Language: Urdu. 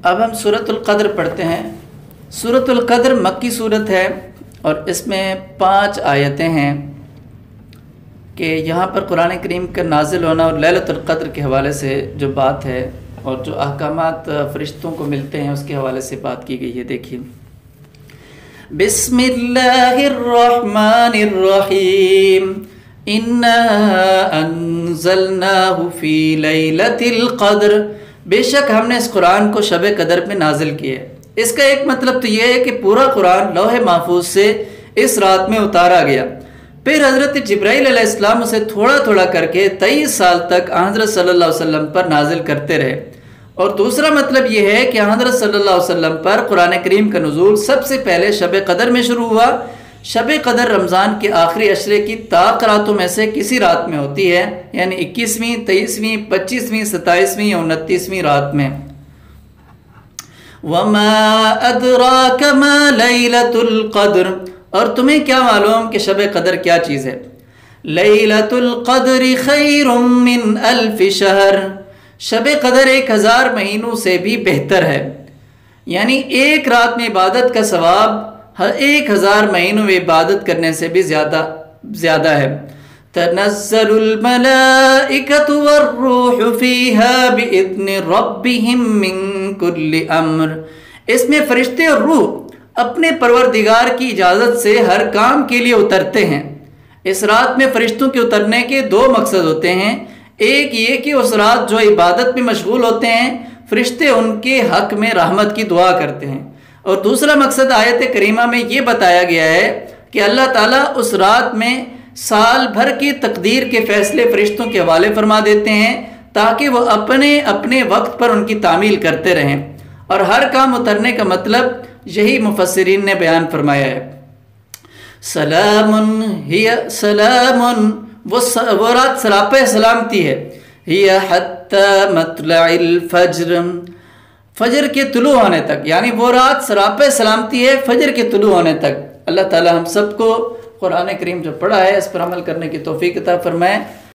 اب ہم سورۃ القدر پڑھتے ہیں۔ سورۃ القدر مکی صورت ہے اور اس میں 5 آیتیں ہیں کہ یہاں پر قرآن کریم کا نازل ہونا اور لیلۃ القدر کے حوالے سے جو بات ہے اور جو احکامات فرشتوں کو ملتے ہیں اس کے حوالے سے بات کی گئی ہے۔ دیکھیے، بسم اللہ الرحمن الرحیم، انا انزلناہ فی لیلۃ القدر، بے شک ہم نے اس قرآن کو شب قدر میں نازل کیا ہے۔ اس کا ایک مطلب تو یہ ہے کہ پورا قرآن لوح محفوظ سے اس رات میں اتارا گیا، پھر حضرت جبرائیل علیہ السلام اسے تھوڑا تھوڑا کر کے 23 سال تک حضرت صلی اللہ علیہ وسلم پر نازل کرتے رہے۔ اور دوسرا مطلب یہ ہے کہ حضرت صلی اللہ علیہ وسلم پر قرآن کریم کا نزول سب سے پہلے شب قدر میں شروع ہوا۔ شب قدر رمضان کے آخری عشرے کی طاق راتوں میں سے کسی رات میں ہوتی ہے، یعنی 21ویں، 23ویں، 25ویں، 27ویں اور 29ویں رات میں۔ وَمَا أَدْرَاكَ مَا لَيْلَةُ الْقَدْرِ، اور تمہیں کیا معلوم کہ شب قدر کیا چیز ہے؟ لَيْلَةُ الْقَدْرِ خَيْرٌ مِّنْ أَلْفِ شَهْرٍ، شب قدر 1000 مہینوں سے بھی بہتر ہے، یعنی ایک رات میں عبادت کا ثواب 1000 مہینوں میں عبادت کرنے سے بھی زیادہ ہے۔ تنزل الملائکۃ والروح فیہا بإذن ربہم من کل امر، اس میں فرشتے اور روح اپنے پروردگار کی اجازت سے ہر کام کے لیے اترتے ہیں۔ اس رات میں فرشتوں کے اترنے کے 2 مقصد ہوتے ہیں، ایک یہ کہ اس رات جو عبادت میں مشغول ہوتے ہیں فرشتے ان کے حق میں رحمت کی دعا کرتے ہیں، اور دوسرا مقصد آیت کریمہ میں یہ بتایا گیا ہے کہ اللہ تعالیٰ اس رات میں سال بھر کی تقدیر کے فیصلے فرشتوں کے حوالے فرما دیتے ہیں تاکہ وہ اپنے اپنے وقت پر ان کی تعمیل کرتے رہیں، اور ہر کام اترنے کا مطلب یہی مفسرین نے بیان فرمایا ہے۔ سلام ہی سلام، وہ رات سراپے سلامتی ہے، ہی حتی مطلع الفجر، فجر کے طلوع ہونے تک، یعنی وہ رات سراپے سلامتی ہے فجر کے طلوع ہونے تک۔ اللہ تعالی ہم سب کو قرآن کریم جو پڑھا ہے اس پر عمل کرنے کی توفیق عطا فرمائے۔